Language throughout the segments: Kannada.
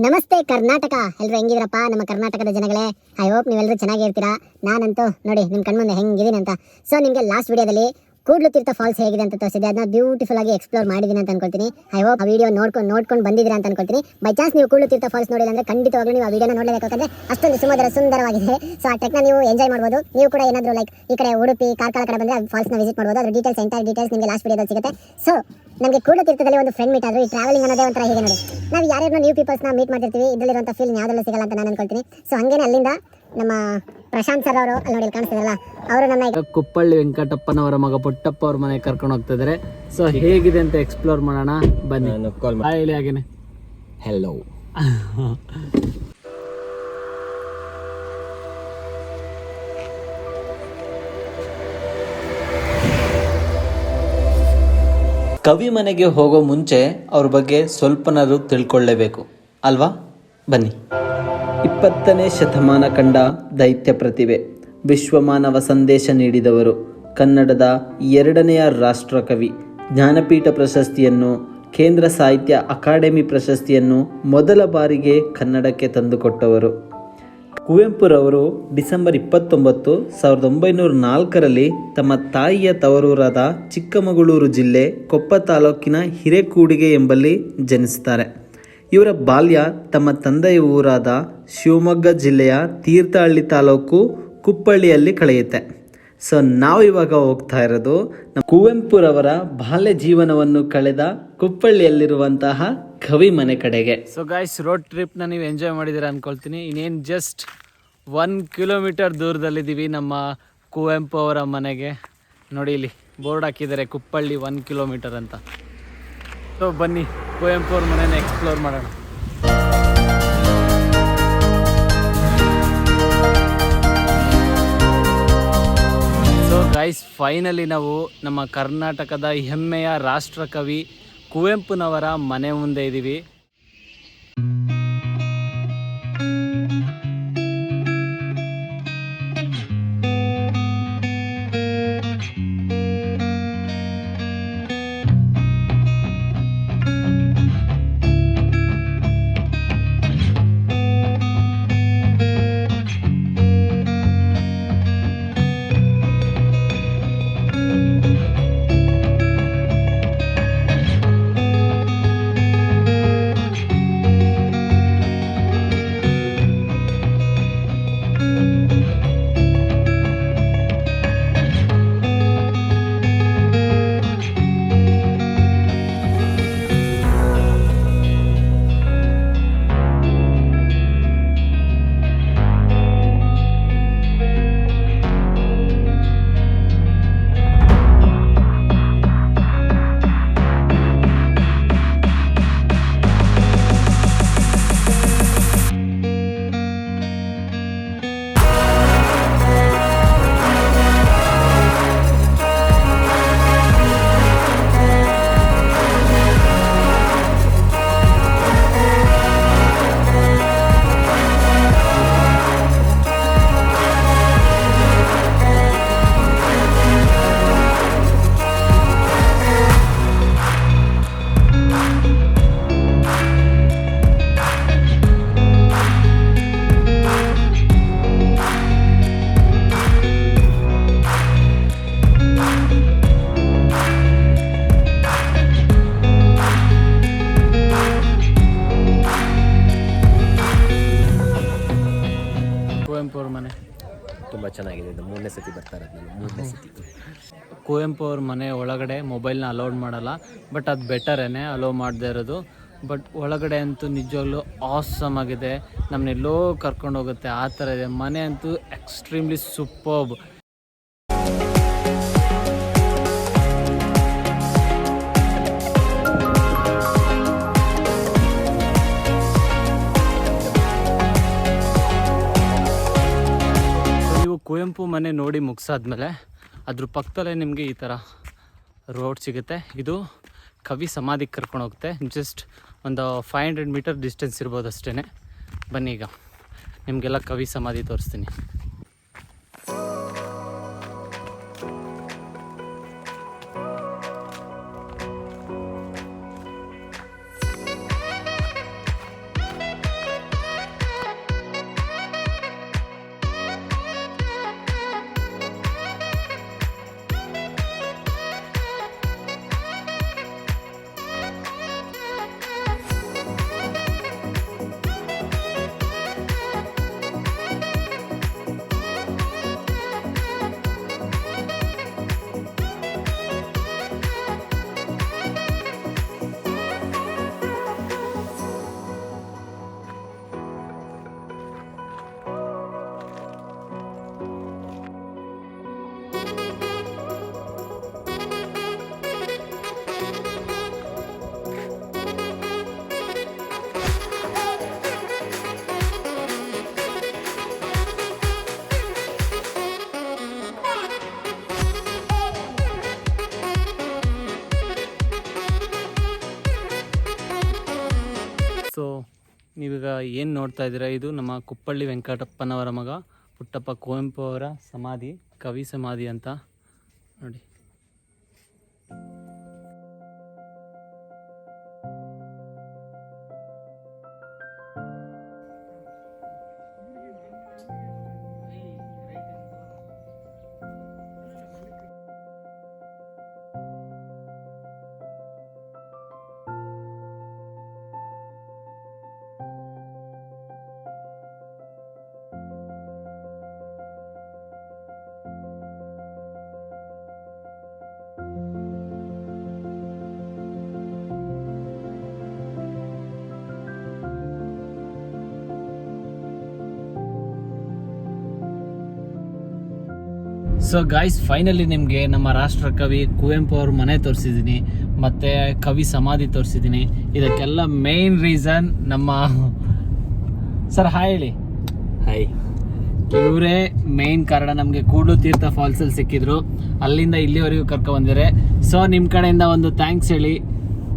ನಮಸ್ತೆ ಕರ್ನಾಟಕ. ಎಲ್ಲರೂ ಹೆಂಗಿದ್ರಪ್ಪ ನಮ್ಮ ಕರ್ನಾಟಕದ ಜನಗಳೇ? ಐ ಹೋಪ್ ನೀವೆಲ್ಲರೂ ಚೆನ್ನಾಗಿರ್ತೀರಾ. ನಾನಂತೂ ನೋಡಿ ನಿಮ್ಮ ಕಣ್ಮುಂದೆ ಹೆಂಗಿದ್ದೀನಿ ಅಂತ. ಸೊ ನಿಮಗೆ ಲಾಸ್ಟ್ ವಿಡಿಯೋದಲ್ಲಿ ಕೂಡ್ಲು ತೀರ್ಥ ಫಾಲ್ಸ್ ಹೇಗಿದೆ ಅಂತ ತೋರಿಸಿದೆ. ಅದನ್ನ ಬ್ಯೂಟಿಫುಲ್ ಆಗಿ ಎಕ್ಸ್ಪ್ಲೋರ್ ಮಾಡಿದ್ದೀನಿ ಅಂತ ಅನ್ಕೊಳ್ತೀನಿ. ಐ ಹೋಪ್ ಆ ವಿಡಿಯೋ ನೋಡ್ಕೊಂಡು ಬಂದಿದ್ದೀರಾ ಅಂತ ಅನ್ಕೊಳ್ತೀನಿ. ಬೈ ಚಾನ್ಸ್ ನೀವು ಕೂಡ್ಲು ತೀರ್ಥ ಫಾಲ್ಸ್ ನೋಡಿಲ್ಲ ಅಂದ್ರೆ ಖಂಡಿತವಾಗ್ಲೂ ನೀವು ಆ ವಿಡಿಯೋನ ನೋಡಲೇಬೇಕಾದ್ರೆ ಅಷ್ಟೊಂದು ಸುಂದರವಾಗಿದೆ. ಸೊ ಆ ಟೆಕ್ನ ನೀವು ಎಂಜಾಯ್ ಮಾಡ್ಬೋದು. ನೀವು ಕೂಡ ಏನಾದರೂ ಲೈಕ್ ಈ ಕಡೆ ಉಡುಪಿ ಕಾರ್ಕಳ ಕಡೆ ಬಂದರೆ ಆ ಫಾಲ್ಸ್ನ ವಿಸಿಟ್ ಮಾಡ್ಬೋದು. ಅದ್ರ ಎಂಟೈರ್ ಡೀಟೇಲ್ಸ್ ನಿಮಗೆ ಲಾಸ್ಟ್ ವಿಡಿಯೋದಲ್ಲಿ ಸಿಗುತ್ತೆ. ಸೊ ನಮಗೆ ಕೂಡ್ಲು ತೀರ್ಥದಲ್ಲಿ ಒಂದು ಫ್ರೆಂಡ್ ಮೀಟ್ ಆದರೂ ಈ ಟ್ರಾವೆಲಿಂಗ್ ಅನ್ನೋದೇ ಒಂಥರ ಹೀಗೆ ನೋಡಿ, ನಾವು ಯಾರ್ಯಾರನ್ನ ನ್ಯೂ ಪೀಪಲ್ಸ್ನ ಮೀಟ್ ಮಾಡ್ತಿರ್ತೀವಿ, ಇದರಲ್ಲಿರುವಂಥ ಫೀಲ್ ಯಾವುದಲ್ಲೂ ಸಿಗಲ್ಲ ಅಂತ ನಾನು ಅನ್ಕೊಳ್ತೀನಿ. ಸೊ ಹಂಗೇನೆ ಅಲ್ಲಿಂದ ನಮ್ಮ ಪ್ರಶಾಂತ್ ಸರ್ ಅವರು ಅಲ್ಲಿ ನೋಡಿ ಕಾಣಿಸ್ತಿರಲ್ಲ, ಅವರು ನನ್ನ ಕುಪ್ಪಳ್ಳಿ ವೆಂಕಟಪ್ಪನವರ ಮಗ ಪುಟ್ಟಪ್ಪ ಅವ್ರ ಮನೆಗೆ ಕರ್ಕೊಂಡು ಹೋಗ್ತಾ ಇದ್ದಾರೆ. ಸೊ ಹೇಗಿದೆ ಅಂತ ಎಕ್ಸ್ಪ್ಲೋರ್ ಮಾಡೋಣ ಬನ್ನಿ. ಹೇಳಿ ಹಾಗೇನೆ ಹೆಲೋ. ಕವಿ ಮನೆಗೆ ಹೋಗೋ ಮುಂಚೆ ಅವ್ರ ಬಗ್ಗೆ ಸ್ವಲ್ಪನಾದರೂ ತಿಳ್ಕೊಳ್ಳೇಬೇಕು ಅಲ್ವಾ? ಬನ್ನಿ. 20ನೇ ಶತಮಾನ ಕಂಡ ದೈತ್ಯ ಪ್ರತಿಭೆ, ವಿಶ್ವಮಾನವ ಸಂದೇಶ ನೀಡಿದವರು, ಕನ್ನಡದ 2ನೇ ರಾಷ್ಟ್ರಕವಿ, ಜ್ಞಾನಪೀಠ ಪ್ರಶಸ್ತಿಯನ್ನು, ಕೇಂದ್ರ ಸಾಹಿತ್ಯ ಅಕಾಡೆಮಿ ಪ್ರಶಸ್ತಿಯನ್ನು ಮೊದಲ ಬಾರಿಗೆ ಕನ್ನಡಕ್ಕೆ ತಂದುಕೊಟ್ಟವರು. ಕುವೆಂಪುರವರು ಡಿಸೆಂಬರ್ 29, 1904ರಲ್ಲಿ ತಮ್ಮ ತಾಯಿಯ ತವರೂರಾದ ಚಿಕ್ಕಮಗಳೂರು ಜಿಲ್ಲೆ ಕೊಪ್ಪ ತಾಲೂಕಿನ ಹಿರೇಕೂಡಿಗೆ ಎಂಬಲ್ಲಿ ಜನಿಸುತ್ತಾರೆ. ಇವರ ಬಾಲ್ಯ ತಮ್ಮ ತಂದೆಯ ಊರಾದ ಶಿವಮೊಗ್ಗ ಜಿಲ್ಲೆಯ ತೀರ್ಥಹಳ್ಳಿ ತಾಲೂಕು ಕುಪ್ಪಳ್ಳಿಯಲ್ಲಿ ಕಳೆಯುತ್ತೆ. ಸೊ ನಾವು ಇವಾಗ ಹೋಗ್ತಾ ಇರೋದು ಕುವೆಂಪುರವರ ಬಾಲ್ಯ ಜೀವನವನ್ನು ಕಳೆದ ಕುಪ್ಪಳ್ಳಿಯಲ್ಲಿರುವಂತಹ ಕವಿ ಮನೆ ಕಡೆಗೆ. ಸೊ ಗಾಯ್ಸ್, ರೋಡ್ ಟ್ರಿಪ್ನ ನೀವು ಎಂಜಾಯ್ ಮಾಡಿದ್ದೀರಾ ಅಂದ್ಕೊಳ್ತೀನಿ. ಇನ್ನೇನು ಜಸ್ಟ್ 1 ಕಿಲೋಮೀಟರ್ ದೂರದಲ್ಲಿದ್ದೀವಿ ನಮ್ಮ ಕುವೆಂಪು ಅವರ ಮನೆಗೆ. ನೋಡಿ ಇಲ್ಲಿ ಬೋರ್ಡ್ ಹಾಕಿದ್ದಾರೆ, ಕುಪ್ಪಳ್ಳಿ 1 ಕಿಲೋಮೀಟರ್ ಅಂತ. ಸೊ ಬನ್ನಿ ಕುವೆಂಪು ಅವ್ರ ಮನೆನ ಎಕ್ಸ್ಪ್ಲೋರ್ ಮಾಡೋಣ. ಸೊ ಗೈಸ್, ಫೈನಲಿ ನಾವು ನಮ್ಮ ಕರ್ನಾಟಕದ ಹೆಮ್ಮೆಯ ರಾಷ್ಟ್ರಕವಿ ಕುವೆಂಪುನವರ ಮನೆ ಮುಂದೆ ಇದ್ದೀವಿ. ಕುವೆಂಪು ಅವ್ರ ಮನೆ ತುಂಬ ಚೆನ್ನಾಗಿದೆ. ಇದು 3ನೇ ಸತಿ ಬರ್ತಾ ಇರೋದು ನಾನು, 3ನೇ ಸತಿ. ಕುವೆಂಪು ಅವ್ರ ಮನೆ ಒಳಗಡೆ ಮೊಬೈಲ್ನ ಅಲೌಡ್ ಮಾಡಲ್ಲ, ಬಟ್ ಅದು ಬೆಟರೇನೆ ಅಲೋ ಮಾಡದೇ ಇರೋದು. ಬಟ್ ಒಳಗಡೆ ಅಂತೂ ನಿಜವಾಗ್ಲೂ ಆಸಮ್ ಆಗಿದೆ, ನಮ್ಮನ್ನೆಲ್ಲೋ ಕರ್ಕೊಂಡು ಹೋಗುತ್ತೆ ಆ ಥರ ಇದೆ. ಮನೆ ಅಂತೂ ಎಕ್ಸ್ಟ್ರೀಮ್ಲಿ ಸೂಪರ್ಬ್. ಕುವೆಂಪು ಮನೆ ನೋಡಿ ಮುಗಿಸಾದ್ಮೇಲೆ ಅದ್ರ ಪಕ್ಕದಲ್ಲೇ ನಿಮಗೆ ಈ ಥರ ರೋಡ್ ಸಿಗುತ್ತೆ. ಇದು ಕವಿ ಸಮಾಧಿಗೆ ಕರ್ಕೊಂಡು ಹೋಗುತ್ತೆ. ಜಸ್ಟ್ ಒಂದು 500 ಮೀಟರ್ ಡಿಸ್ಟೆನ್ಸ್ ಇರ್ಬೋದು ಅಷ್ಟೇ. ಬನ್ನಿ ಈಗ ನಿಮಗೆಲ್ಲ ಕವಿ ಸಮಾಧಿ ತೋರಿಸ್ತೀನಿ. ನೀವೀಗ ಏನು ನೋಡ್ತಾ ಇದ್ದೀರಾ, ಇದು ನಮ್ಮ ಕುಪ್ಪಳ್ಳಿ ವೆಂಕಟಪ್ಪನವರ ಮಗ ಪುಟ್ಟಪ್ಪ ಕುವೆಂಪು ಅವರ ಸಮಾಧಿ, ಕವಿ ಸಮಾಧಿ ಅಂತ ನೋಡಿ. ಸೊ ಗಾಯ್ಸ್, ಫೈನಲಿ ನಿಮಗೆ ನಮ್ಮ ರಾಷ್ಟ್ರಕವಿ ಕುವೆಂಪು ಅವ್ರ ಮನೆ ತೋರಿಸಿದ್ದೀನಿ, ಮತ್ತು ಕವಿ ಸಮಾಧಿ ತೋರಿಸಿದ್ದೀನಿ. ಇದಕ್ಕೆಲ್ಲ ಮೇನ್ ರೀಸನ್ ನಮ್ಮ ಸರ್ ಹಾಯ್ ಹೇಳಿ. ಹಾಯ್. ಇವರೇ ಮೇನ್ ಕಾರಣ. ನಮಗೆ ಕೂಡ್ಲು ತೀರ್ಥ ಫಾಲ್ಸಲ್ಲಿ ಸಿಕ್ಕಿದ್ರು, ಅಲ್ಲಿಂದ ಇಲ್ಲಿವರೆಗೂ ಕರ್ಕೊಂಡ್ಬಂದಿದ್ದಾರೆ. ಸೊ ನಿಮ್ಮ ಕಡೆಯಿಂದ ಒಂದು ಥ್ಯಾಂಕ್ಸ್ ಹೇಳಿ.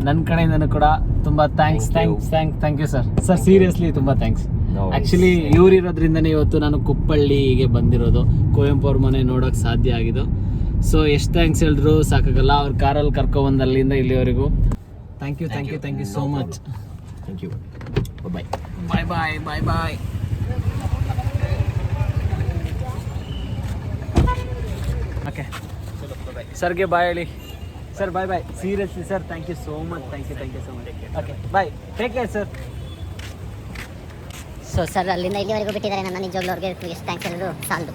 ನನ್ನ ಕಡೆಯಿಂದನೂ ಕೂಡ ತುಂಬ ಥ್ಯಾಂಕ್ ಯು ಸರ್ ಸೀರಿಯಸ್ಲಿ ತುಂಬ ಥ್ಯಾಂಕ್ಸ್. ಆ್ಯಕ್ಚುಲಿ ಇವ್ರಿರೋದ್ರಿಂದನೇ ಇವತ್ತು ನಾನು ಕುಪ್ಪಳ್ಳಿಗೆ ಬಂದಿರೋದು, ಕುವೆಂಪು ಅವ್ರ ಮನೆ ನೋಡೋಕೆ ಸಾಧ್ಯ ಆಗಿದ್ದು. ಸೊ ಎಷ್ಟು ಥ್ಯಾಂಕ್ಸ್ ಹೇಳಿದ್ರು ಸಾಕಾಗಲ್ಲ. ಅವ್ರ ಕಾರಲ್ಲಿ ಕರ್ಕೊಬಂದು ಅಲ್ಲಿಂದ ಇಲ್ಲಿವರೆಗೂ thank you so much. Thank you. Bye bye. Okay, ಸರ್ಗೆ ಬಾಯ್ ಹೇಳಿ. Sir bye. Seriously sir, thank you so much. Thank you so much. Okay, bye, take care sir. So sir ಅಲ್ಲಿಂದ ಇಲ್ಲಿವರೆಗೂ ಬಿಟ್ಟಿದ್ದಾರೆ. ನನ್ನ ನಿಜವಾಗ್ಲೂ ಅವ್ರಿಗೆ ಎಷ್ಟು ಥ್ಯಾಂಕ್ಸ್ ಹೇಳಿದ್ರು ಸಾಲದು.